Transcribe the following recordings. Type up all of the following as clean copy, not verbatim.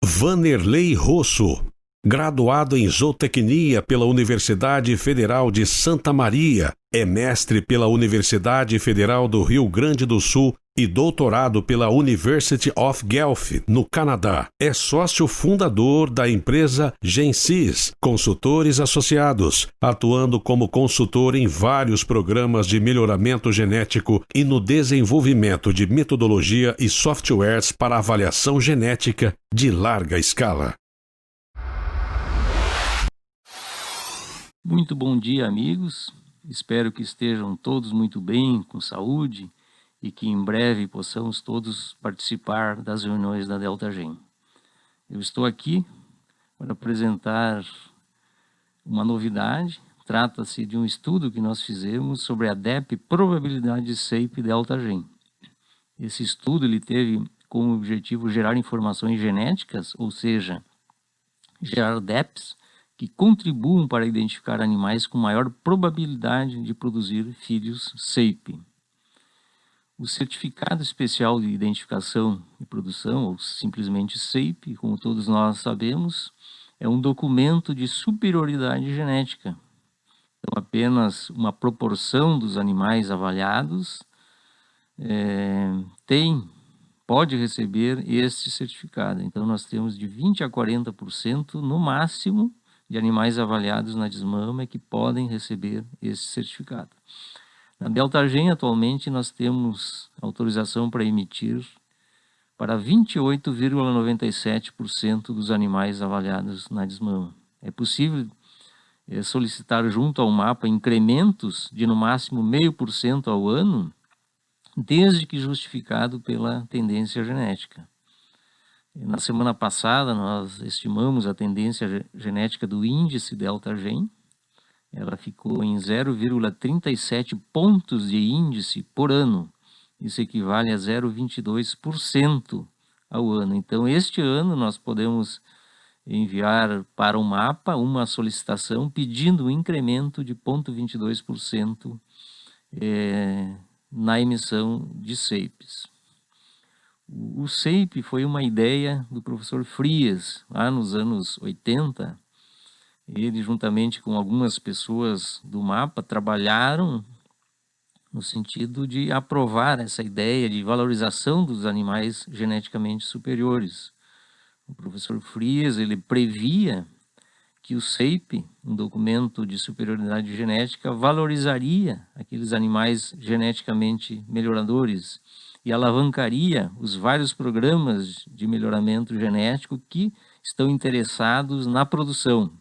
Vannerlei Rosso, graduado em zootecnia pela Universidade Federal de Santa Maria, é mestre pela Universidade Federal do Rio Grande do Sul e doutorado pela University of Guelph, no Canadá. É sócio fundador da empresa Gensis Consultores Associados, atuando como consultor em vários programas de melhoramento genético e no desenvolvimento de metodologia e softwares para avaliação genética de larga escala. Muito bom dia, amigos. Espero que estejam todos muito bem, com saúde, e que em breve possamos todos participar das reuniões da DeltaGen. Eu estou aqui para apresentar uma novidade. Trata-se de um estudo que nós fizemos sobre a DEP Probabilidade SAPE DeltaGen. Esse estudo ele teve como objetivo gerar informações genéticas, ou seja, gerar DEPs, que contribuam para identificar animais com maior probabilidade de produzir filhos SAPE. O Certificado Especial de Identificação e Produção, ou simplesmente SAPE, como todos nós sabemos, é um documento de superioridade genética. Então, apenas uma proporção dos animais avaliados pode receber este certificado. Então, nós temos de 20% a 40% no máximo de animais avaliados na desmama que podem receber esse certificado. Na DeltaGen, atualmente, nós temos autorização para emitir para 28,97% dos animais avaliados na desmama. É possível solicitar junto ao mapa incrementos de no máximo 0,5% ao ano, desde que justificado pela tendência genética. Na semana passada, nós estimamos a tendência genética do índice DeltaGen. Ela ficou em 0,37 pontos de índice por ano. Isso equivale a 0,22% ao ano. Então, este ano, nós podemos enviar para o mapa uma solicitação pedindo um incremento de 0,22% na emissão de SAPEs. O SAPE foi uma ideia do professor Frias, lá nos anos 80. Ele, juntamente com algumas pessoas do mapa, trabalharam no sentido de aprovar essa ideia de valorização dos animais geneticamente superiores. O professor Frias, ele previa que o SAPE, um documento de superioridade genética, valorizaria aqueles animais geneticamente melhoradores e alavancaria os vários programas de melhoramento genético que estão interessados na produção,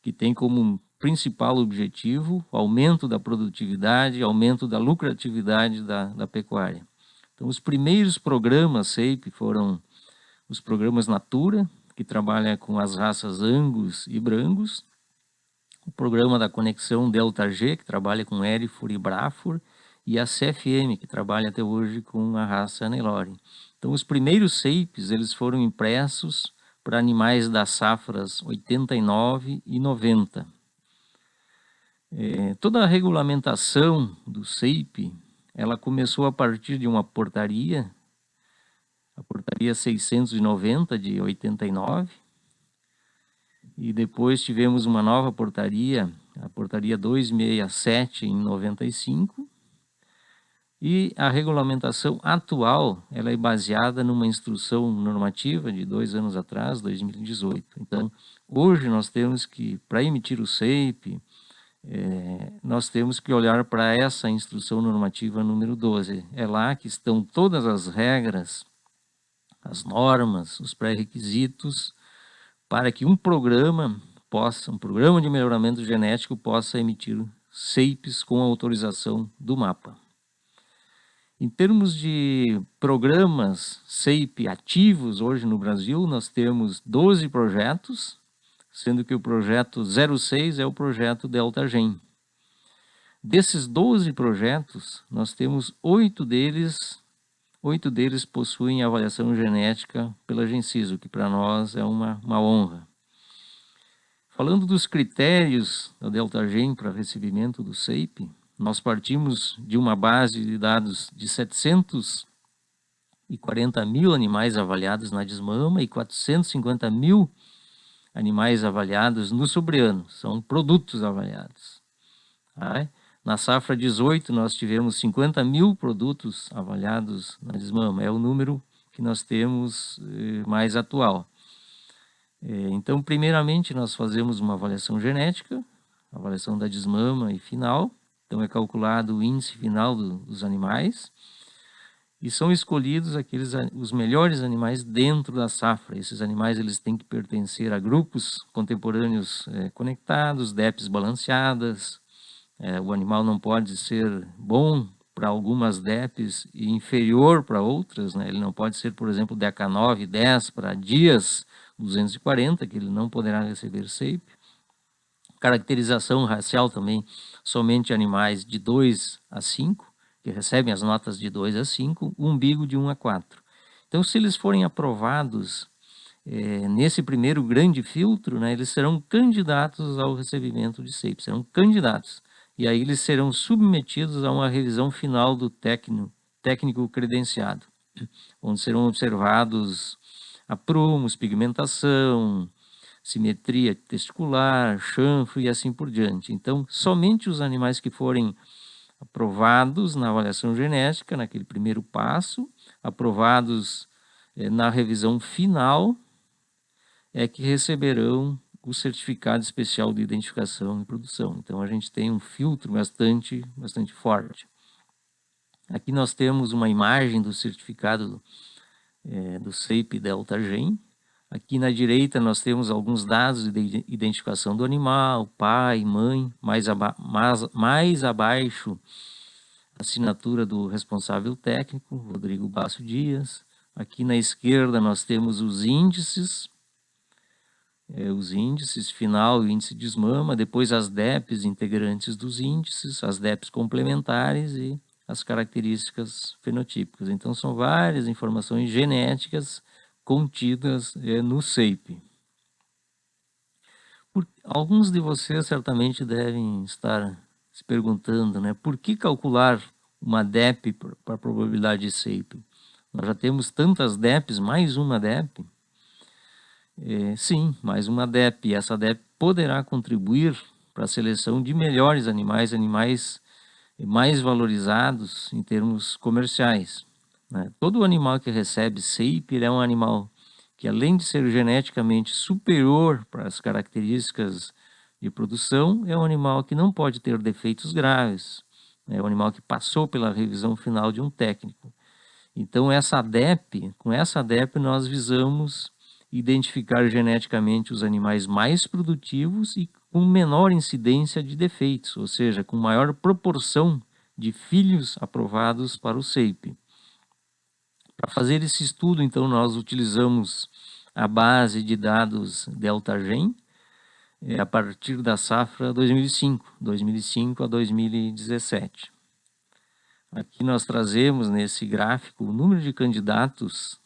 que tem como principal objetivo o aumento da produtividade, aumento da lucratividade da pecuária. Então, os primeiros programas SAPE foram os programas Natura, que trabalha com as raças Angus e Brangus, o programa da conexão Delta-G, que trabalha com Hereford e Braford, e a CFM, que trabalha até hoje com a raça Nelore. Então, os primeiros SAPEs eles foram impressos para animais das safras 89 e 90. Toda a regulamentação do SAPE, ela começou a partir de uma portaria, a portaria 690 de 89, e depois tivemos uma nova portaria, a portaria 267 em 95, e a regulamentação atual, ela é baseada numa instrução normativa de 2 anos atrás, 2018. Então, hoje nós temos que, para emitir o SAPE, nós temos que olhar para essa instrução normativa número 12. É lá que estão todas as regras, as normas, os pré-requisitos, para que um programa de melhoramento genético possa emitir SAPEs com autorização do mapa. Em termos de programas SAPE ativos hoje no Brasil, nós temos 12 projetos, sendo que o projeto 06 é o projeto DeltaGen. Desses 12 projetos, nós temos 8 deles possuem avaliação genética pela Gensis, o que para nós é uma honra. Falando dos critérios da DeltaGen para recebimento do SAPE, nós partimos de uma base de dados de 700 440 mil animais avaliados na desmama e 450 mil animais avaliados no sobreano, são produtos avaliados. Tá? Na safra 18, nós tivemos 50 mil produtos avaliados na desmama, é o número que nós temos mais atual. Então, primeiramente, nós fazemos uma avaliação genética, avaliação da desmama e final, então é calculado o índice final dos animais, e são escolhidos os melhores animais dentro da safra. Esses animais eles têm que pertencer a grupos contemporâneos conectados, DEPs balanceadas. O animal não pode ser bom para algumas DEPs e inferior para outras, né? Ele não pode ser, por exemplo, DK9, 10 para dias 240, que ele não poderá receber SEIP. Caracterização racial também, somente animais de 2 a 5, que recebem as notas de 2 a 5, o umbigo de 1 a 4. Então, se eles forem aprovados nesse primeiro grande filtro, né, eles serão candidatos ao recebimento de SEIP, serão candidatos. E aí eles serão submetidos a uma revisão final do técnico credenciado, onde serão observados aprumos, pigmentação, simetria testicular, chanfro e assim por diante. Então, somente os animais que forem aprovados na avaliação genética, naquele primeiro passo, aprovados na revisão final, é que receberão o certificado especial de identificação e produção. Então, a gente tem um filtro bastante forte. Aqui nós temos uma imagem do certificado do SEIP Delta Gen. Aqui na direita nós temos alguns dados de identificação do animal, pai, mãe, mais abaixo a assinatura do responsável técnico, Rodrigo Basso Dias. Aqui na esquerda nós temos os índices final e o índice de desmama, depois as DEPs integrantes dos índices, as DEPs complementares e as características fenotípicas. Então são várias informações genéticas contidas no SEIP. Alguns de vocês certamente devem estar se perguntando, né, por que calcular uma DEP para a probabilidade de SEIP? Nós já temos tantas DEPs, mais uma DEP? Sim, mais uma DEP. E essa DEP poderá contribuir para a seleção de melhores animais mais valorizados em termos comerciais. Né? Todo animal que recebe SEIP é um animal que, além de ser geneticamente superior para as características de produção, é um animal que não pode ter defeitos graves, é um animal que passou pela revisão final de um técnico. Então, com essa DEP nós visamos identificar geneticamente os animais mais produtivos e com menor incidência de defeitos, ou seja, com maior proporção de filhos aprovados para o SEIP. Para fazer esse estudo, então, nós utilizamos a base de dados Delta Gen a partir da safra 2005 a 2017. Aqui nós trazemos nesse gráfico o número de candidatos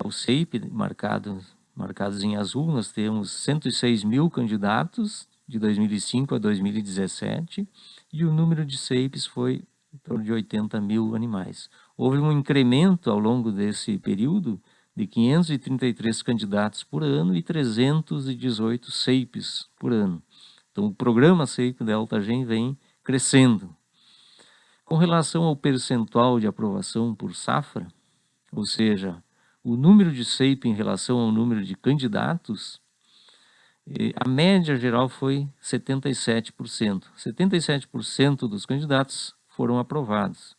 ao SEIP, marcados em azul. Nós temos 106 mil candidatos de 2005 a 2017 e o número de SEIPs foi em torno de 80 mil animais. Houve um incremento ao longo desse período de 533 candidatos por ano e 318 SEIPs por ano. Então, o programa SEIP Delta Gen vem crescendo. Com relação ao percentual de aprovação por safra, ou seja, o número de SEIP em relação ao número de candidatos, a média geral foi 77%. 77% dos candidatos foram aprovados.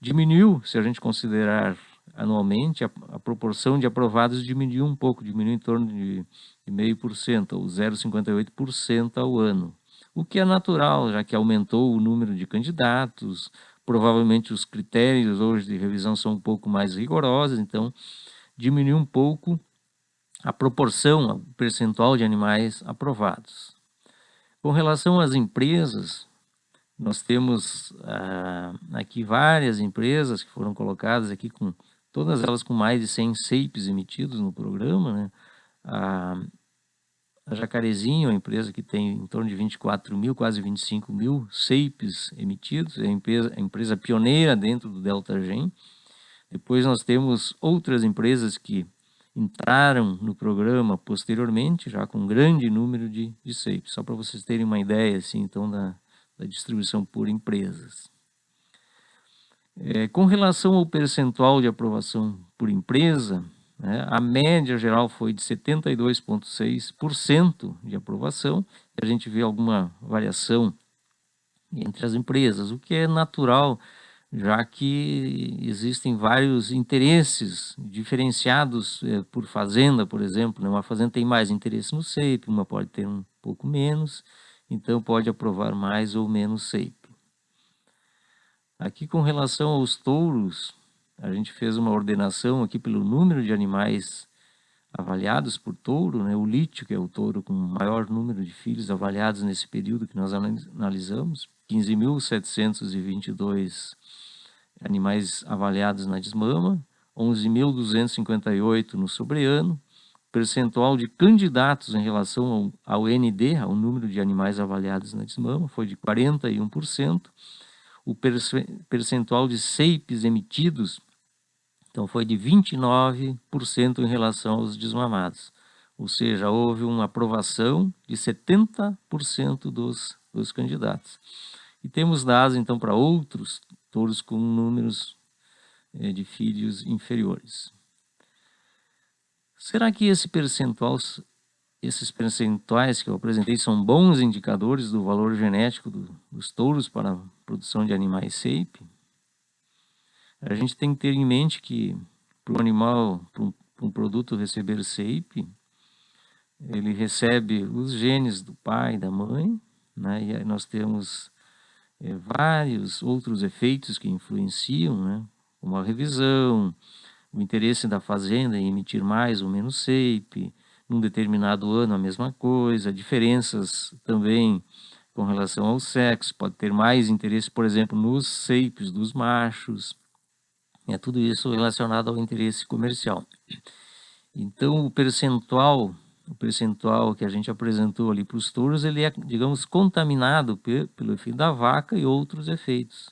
Diminuiu, se a gente considerar anualmente, a proporção de aprovados diminuiu um pouco, diminuiu em torno de 0,5%, ou 0,58% ao ano. O que é natural, já que aumentou o número de candidatos, provavelmente os critérios hoje de revisão são um pouco mais rigorosos, então diminuiu um pouco a proporção, o percentual de animais aprovados. Com relação às empresas, nós temos aqui várias empresas que foram colocadas aqui, todas elas com mais de 100 SEIPs emitidos no programa, né? A Jacarezinho, a empresa que tem em torno de 24 mil, quase 25 mil SEIPs emitidos, é a empresa pioneira dentro do Delta Gen. Depois nós temos outras empresas que entraram no programa posteriormente, já com um grande número de SEIP, só para vocês terem uma ideia, assim, então, da distribuição por empresas. Com relação ao percentual de aprovação por empresa, né, a média geral foi de 72,6% de aprovação, e a gente vê alguma variação entre as empresas, o que é natural, já que existem vários interesses diferenciados por fazenda, por exemplo, né? Uma fazenda tem mais interesse no SEIP, uma pode ter um pouco menos, então pode aprovar mais ou menos SEIP. Aqui com relação aos touros, a gente fez uma ordenação aqui pelo número de animais avaliados por touro, né? O lítio, que é o touro com o maior número de filhos avaliados nesse período que nós analisamos, 15.722 animais avaliados na desmama, 11.258 no sobreano, percentual de candidatos em relação ao ND, ao número de animais avaliados na desmama, foi de 41%, o percentual de SEIPs emitidos, então, foi de 29% em relação aos desmamados, ou seja, houve uma aprovação de 70% dos candidatos. E temos dados, então, para outros touros com números de filhos inferiores. Será que esses percentuais que eu apresentei são bons indicadores do valor genético dos touros para a produção de animais SEIP? A gente tem que ter em mente que para o animal, para um produto receber SEIP, ele recebe os genes do pai e da mãe, né? E aí nós temos vários outros efeitos que influenciam, né? Como a revisão, o interesse da fazenda em emitir mais ou menos SEIP, num determinado ano a mesma coisa, diferenças também com relação ao sexo, pode ter mais interesse, por exemplo, nos SEIPs dos machos, tudo isso relacionado ao interesse comercial. Então, o percentual que a gente apresentou ali para os touros, ele é, digamos, contaminado pelo efeito da vaca e outros efeitos.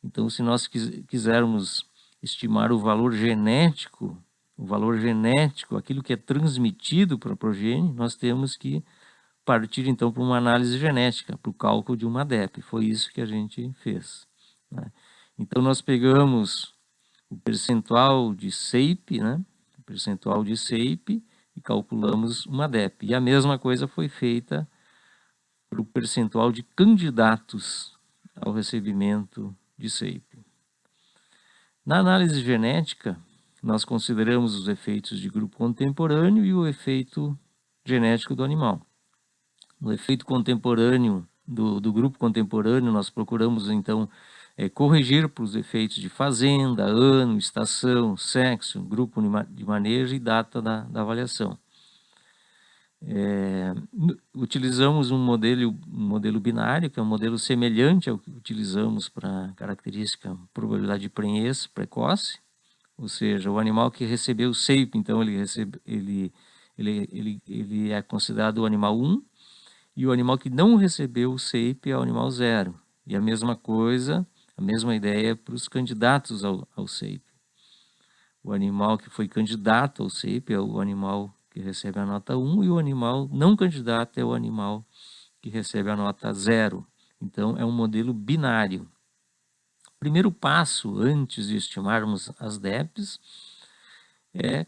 Então, se nós quisermos estimar o valor genético, aquilo que é transmitido para a progênie, nós temos que partir, então, para uma análise genética, para o cálculo de uma DEP. Foi isso que a gente fez, né? Então, nós pegamos o percentual de SEIP, né? O percentual de SEIP, e calculamos uma DEP. E a mesma coisa foi feita para o percentual de candidatos ao recebimento de SEIP. Na análise genética, nós consideramos os efeitos de grupo contemporâneo e o efeito genético do animal. No efeito contemporâneo, do grupo contemporâneo, nós procuramos, então, corrigir para os efeitos de fazenda, ano, estação, sexo, grupo de manejo e data da avaliação. Utilizamos um modelo binário, que é um modelo semelhante ao que utilizamos para a característica probabilidade de prenhez precoce, ou seja, o animal que recebeu o SEIP, então ele é considerado o animal 1, e o animal que não recebeu o SEIP é o animal 0. E a mesma coisa, a mesma ideia para os candidatos ao SEIP. O animal que foi candidato ao SEIP é o animal que recebe a nota 1 e o animal não candidato é o animal que recebe a nota 0. Então, é um modelo binário. O primeiro passo, antes de estimarmos as DEPs, é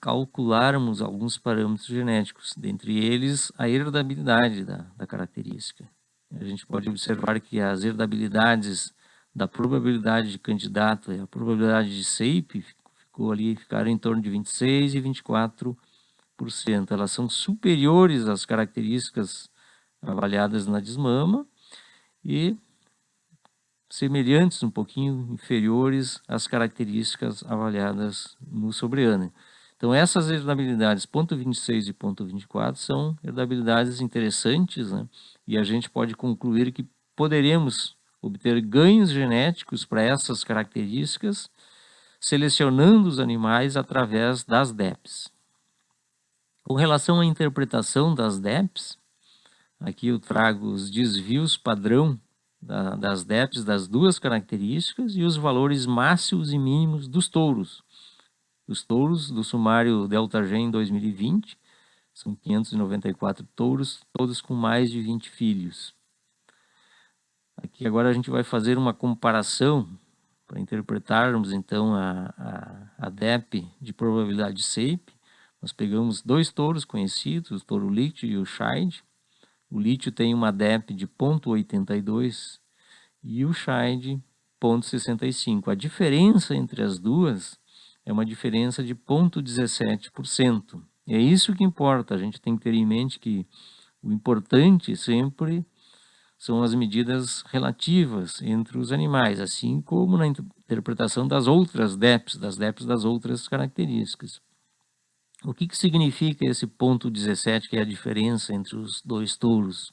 calcularmos alguns parâmetros genéticos, dentre eles a heredabilidade da característica. A gente pode observar que as heredabilidades da probabilidade de candidato e a probabilidade de SEIP ficaram em torno de 26% e 24%. Elas são superiores às características avaliadas na desmama e semelhantes, um pouquinho inferiores às características avaliadas no sobreano. Então, essas heredabilidades, ponto 26 e ponto 24, são heredabilidades interessantes, né? E a gente pode concluir que poderemos obter ganhos genéticos para essas características, selecionando os animais através das DEPs. Com relação à interpretação das DEPs, aqui eu trago os desvios padrão das DEPs das duas características e os valores máximos e mínimos dos touros. Os touros do sumário Delta G em 2020 são 594 touros, todos com mais de 20 filhos. Aqui agora a gente vai fazer uma comparação para interpretarmos então a DEP de probabilidade SAPE. Nós pegamos dois touros conhecidos, o touro lítio e o Scheid. O lítio tem uma DEP de 0,82 e o Scheid 0,65. A diferença entre as duas é uma diferença de 0,17%. E é isso que importa, a gente tem que ter em mente que o importante sempre são as medidas relativas entre os animais, assim como na interpretação das outras DEPs, das outras características. O que significa esse 0,17, que é a diferença entre os dois touros?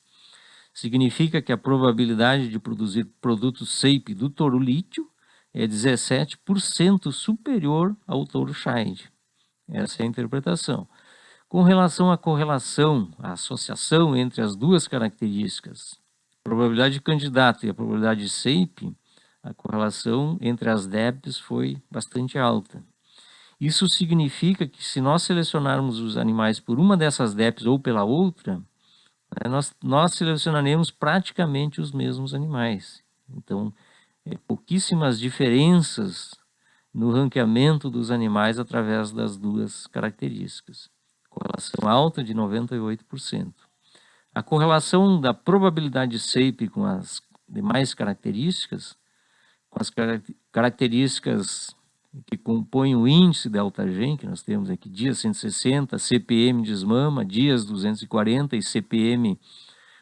Significa que a probabilidade de produzir produto SAPE do touro lítio é 17% superior ao touro Scheid. Essa é a interpretação. Com relação à correlação, a associação entre as duas características, a probabilidade de candidato e a probabilidade de SAPE, a correlação entre as DEPs foi bastante alta. Isso significa que se nós selecionarmos os animais por uma dessas DEPs ou pela outra, nós selecionaremos praticamente os mesmos animais. Então, pouquíssimas diferenças no ranqueamento dos animais através das duas características. Correlação alta de 98%. A correlação da probabilidade SAPE com as demais características, com as características que compõem o índice delta G, que nós temos aqui, dias 160, CPM desmama, dias 240 e CPM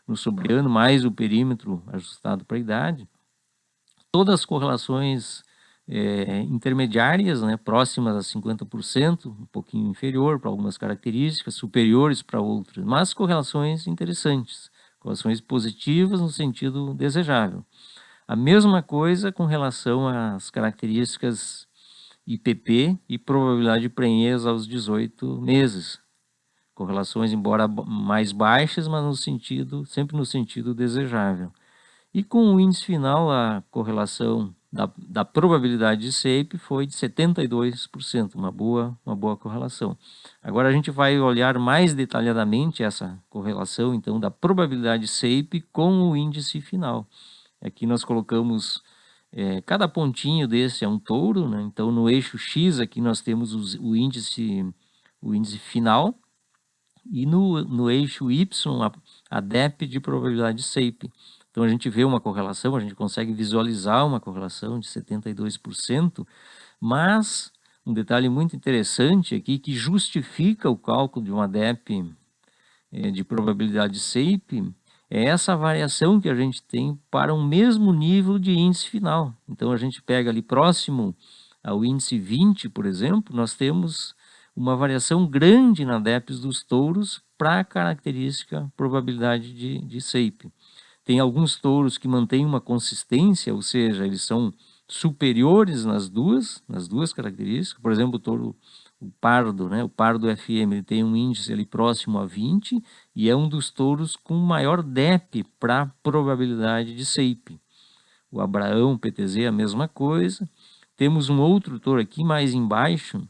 no sobreano, mais o perímetro ajustado para a idade. Todas as correlações intermediárias, próximas a 50%, um pouquinho inferior para algumas características, superiores para outras, mas correlações interessantes, correlações positivas no sentido desejável. A mesma coisa com relação às características IPP e probabilidade de prenhez aos 18 meses. Correlações, embora mais baixas, mas sempre no sentido desejável. E com o índice final, a correlação da probabilidade de SAPE foi de 72%, uma boa correlação. Agora a gente vai olhar mais detalhadamente essa correlação, então, da probabilidade de SAPE com o índice final. Aqui nós colocamos, cada pontinho desse é um touro, então no eixo X aqui nós temos o índice final, e no eixo Y a DEP de probabilidade de SAPE. Então a gente vê uma correlação, a gente consegue visualizar uma correlação de 72%, mas um detalhe muito interessante aqui que justifica o cálculo de uma DEP de probabilidade de SAPE é essa variação que a gente tem para um mesmo nível de índice final. Então a gente pega ali próximo ao índice 20, por exemplo, nós temos uma variação grande na DEPs dos touros para a característica probabilidade de SAPE. Tem alguns touros que mantêm uma consistência, ou seja, eles são superiores nas duas características. Por exemplo, o pardo, o pardo FM, ele tem um índice ali próximo a 20 e é um dos touros com maior DEP para probabilidade de SAPE. O Abraão, PTZ, a mesma coisa. Temos um outro touro aqui mais embaixo,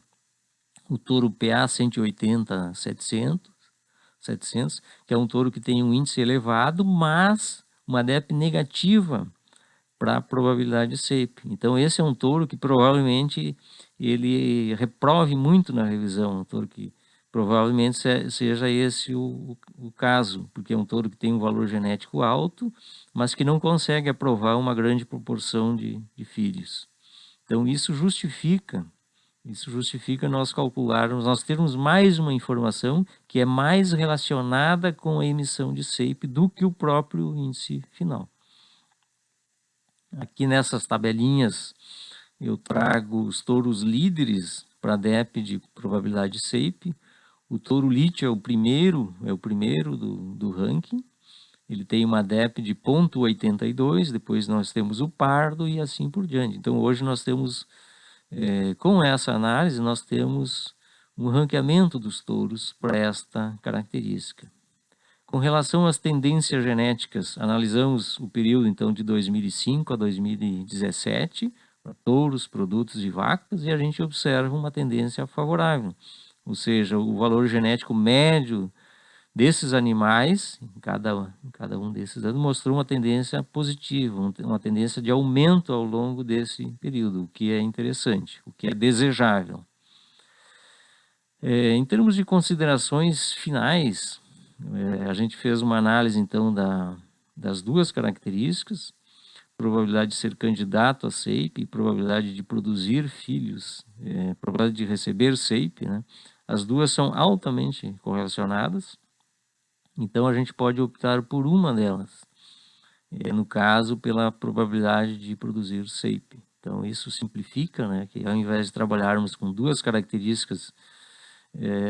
o touro PA 180-700, que é um touro que tem um índice elevado, mas uma DEP negativa para a probabilidade de SAPE. Então esse é um touro que provavelmente ele reprove muito na revisão, um touro que provavelmente seja esse o caso, porque é um touro que tem um valor genético alto, mas que não consegue aprovar uma grande proporção de filhos. Então isso justifica nós calcularmos, nós termos mais uma informação que é mais relacionada com a emissão de SAPE do que o próprio índice final. Aqui nessas tabelinhas eu trago os touros líderes para a DEP de probabilidade de SAPE. O touro lítio é o primeiro do ranking. Ele tem uma DEP de 0,82, depois nós temos o pardo e assim por diante. Então hoje nós temos, com essa análise, nós temos um ranqueamento dos touros para esta característica. Com relação às tendências genéticas, analisamos o período então de 2005 a 2017 para touros, produtos e vacas, e a gente observa uma tendência favorável, ou seja, o valor genético médio desses animais, em cada um desses anos, mostrou uma tendência positiva, uma tendência de aumento ao longo desse período, o que é interessante, o que é desejável. Em termos de considerações finais, a gente fez uma análise então das duas características, probabilidade de ser candidato a SEIP e probabilidade de produzir filhos, probabilidade de receber SEIP, né? As duas são altamente correlacionadas, então a gente pode optar por uma delas, no caso pela probabilidade de produzir SEIP. Então isso simplifica, né, que ao invés de trabalharmos com duas características,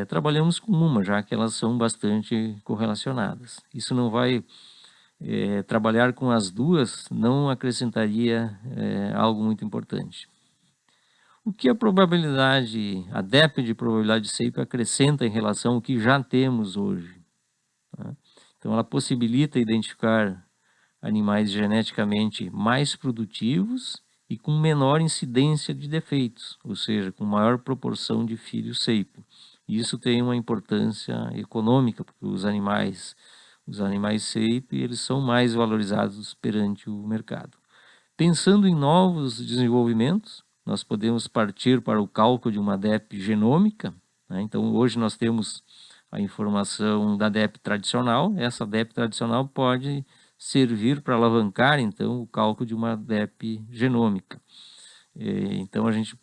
trabalhamos com uma, já que elas são bastante correlacionadas. Isso não vai... trabalhar com as duas não acrescentaria algo muito importante. O que a probabilidade, a DEP de probabilidade de SEIP acrescenta em relação ao que já temos hoje? Tá? Então ela possibilita identificar animais geneticamente mais produtivos e com menor incidência de defeitos, ou seja, com maior proporção de filhos SEIP. Isso tem uma importância econômica, porque os animais SEIP, eles são mais valorizados perante o mercado. Pensando em novos desenvolvimentos, nós podemos partir para o cálculo de uma DEP genômica, né? Então hoje nós temos a informação da DEP tradicional, essa DEP tradicional pode servir para alavancar então o cálculo de uma DEP genômica. Então a gente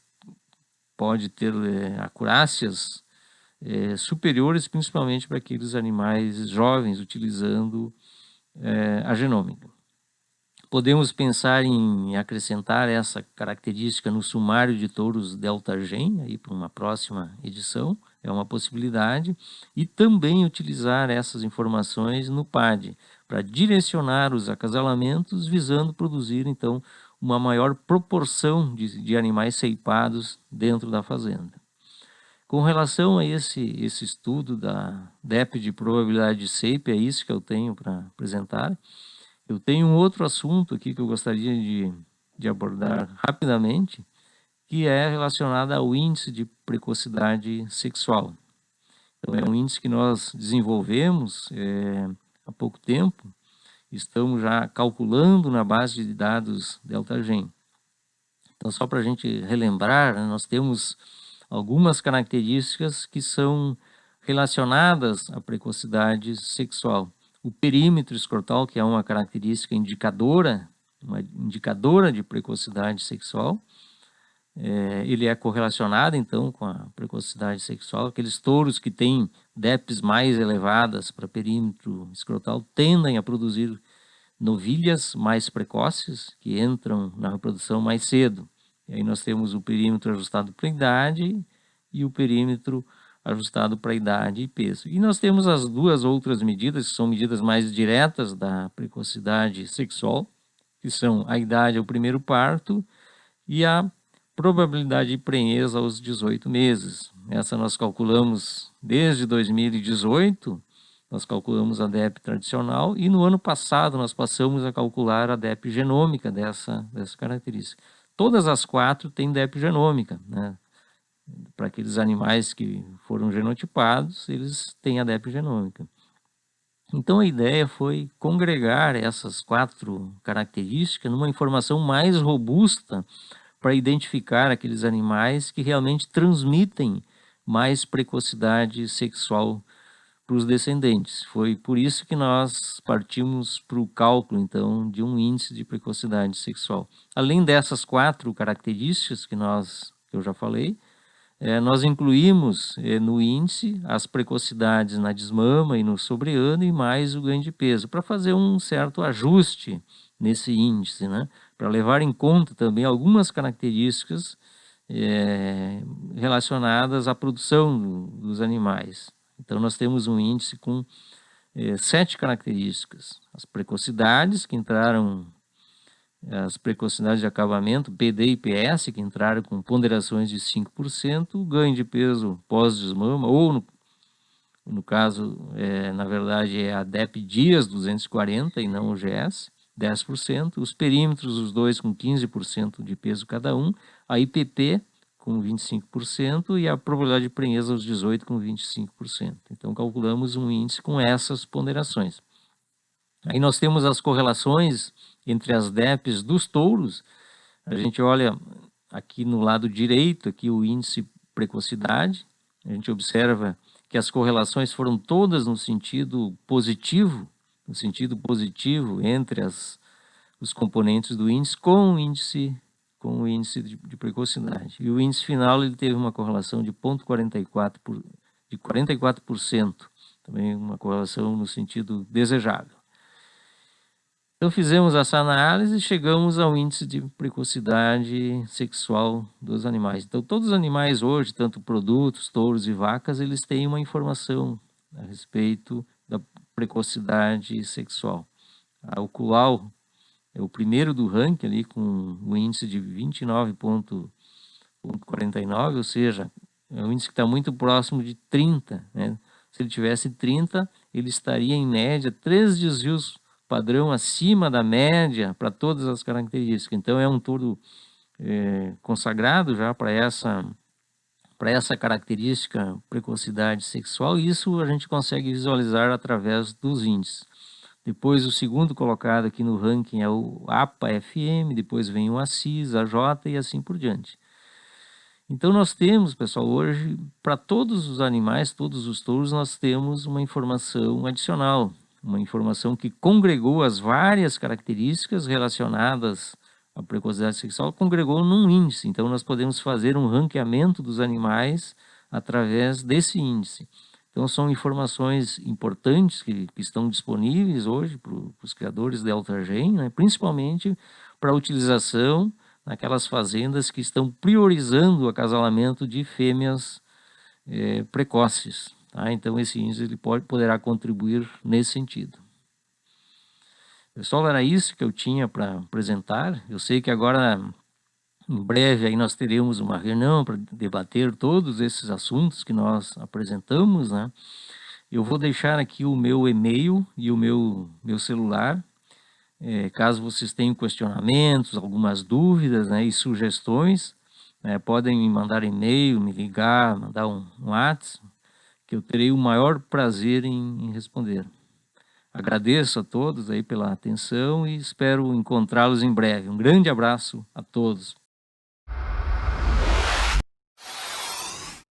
pode ter acurácias superiores, principalmente para aqueles animais jovens, utilizando a genômica. Podemos pensar em acrescentar essa característica no sumário de touros delta-gen, aí para uma próxima edição, é uma possibilidade, e também utilizar essas informações no PAD, para direcionar os acasalamentos, visando produzir, então, uma maior proporção de animais ceipados dentro da fazenda. Com relação a esse estudo da DEP de probabilidade de SEIP, é isso que eu tenho para apresentar. Eu tenho um outro assunto aqui que eu gostaria de abordar rapidamente, que é relacionado ao índice de precocidade sexual. Então, é um índice que nós desenvolvemos há pouco tempo, estamos já calculando na base de dados delta-gen. Então, só para a gente relembrar, né, nós temos algumas características que são relacionadas à precocidade sexual. O perímetro escrotal, que é uma característica indicadora de precocidade sexual, ele é correlacionado então com a precocidade sexual. Aqueles touros que têm DEPs mais elevadas para perímetro escrotal tendem a produzir novilhas mais precoces, que entram na reprodução mais cedo. E aí nós temos o perímetro ajustado para idade e o perímetro ajustado para idade e peso. E nós temos as duas outras medidas, que são medidas mais diretas da precocidade sexual, que são a idade ao primeiro parto e a probabilidade de prenhez aos 18 meses. Essa nós calculamos desde 2018, nós calculamos a DEP tradicional, e no ano passado nós passamos a calcular a DEP genômica dessa característica. Todas as quatro têm DEP genômica, né? Para aqueles animais que foram genotipados, eles têm a DEP genômica. Então a ideia foi congregar essas quatro características numa informação mais robusta para identificar aqueles animais que realmente transmitem mais precocidade sexual para os descendentes. Foi por isso que nós partimos para o cálculo, então, de um índice de precocidade sexual. Além dessas quatro características que eu já falei, nós incluímos no índice as precocidades na desmama e no sobreano e mais o ganho de peso, para fazer um certo ajuste nesse índice, né? Para levar em conta também algumas características relacionadas à produção dos animais. Então, nós temos um índice com 7 características. As precocidades, que entraram, as precocidades de acabamento, PD e PS, que entraram com ponderações de 5%, o ganho de peso pós-desmama, ou no caso, na verdade, é a DEP Dias 240 e não o GS, 10%, os perímetros, os dois com 15% de peso cada um, a IPP com 25% e a probabilidade de prenhez aos 18 com 25%. Então, calculamos um índice com essas ponderações. Aí nós temos as correlações entre as DEPs dos touros. A gente olha aqui no lado direito, aqui o índice precocidade. A gente observa que as correlações foram todas no sentido positivo entre os componentes do índice com o índice de precocidade. E o índice final ele teve uma correlação de 44%, também uma correlação no sentido desejável. Então fizemos essa análise e chegamos ao índice de precocidade sexual dos animais. Então todos os animais hoje, tanto produtos, touros e vacas, eles têm uma informação a respeito da precocidade sexual. O culau é o primeiro do ranking ali com o índice de 29,49, ou seja, é um índice que está muito próximo de 30, né? Se ele tivesse 30, ele estaria em média 3 desvios padrão acima da média para todas as características. Então é um touro consagrado já para essa característica precocidade sexual, e isso a gente consegue visualizar através dos índices. Depois o segundo colocado aqui no ranking é o APA-FM, depois vem o ACIS, a J e assim por diante. Então nós temos, pessoal, hoje, para todos os animais, todos os touros, nós temos uma informação adicional, uma informação que congregou as várias características relacionadas à precocidade sexual, congregou num índice. Então nós podemos fazer um ranqueamento dos animais através desse índice. Então são informações importantes que estão disponíveis hoje para os criadores de Altagen, né? Principalmente para a utilização naquelas fazendas que estão priorizando o acasalamento de fêmeas precoces. Tá? Então esse índice ele poderá contribuir nesse sentido. Pessoal, era isso que eu tinha para apresentar. Eu sei que agora, em breve, aí nós teremos uma reunião para debater todos esses assuntos que nós apresentamos, né? Eu vou deixar aqui o meu e-mail e o meu celular. Caso vocês tenham questionamentos, algumas dúvidas, né, e sugestões, podem me mandar e-mail, me ligar, mandar um WhatsApp, que eu terei o maior prazer em responder. Agradeço a todos aí pela atenção e espero encontrá-los em breve. Um grande abraço a todos.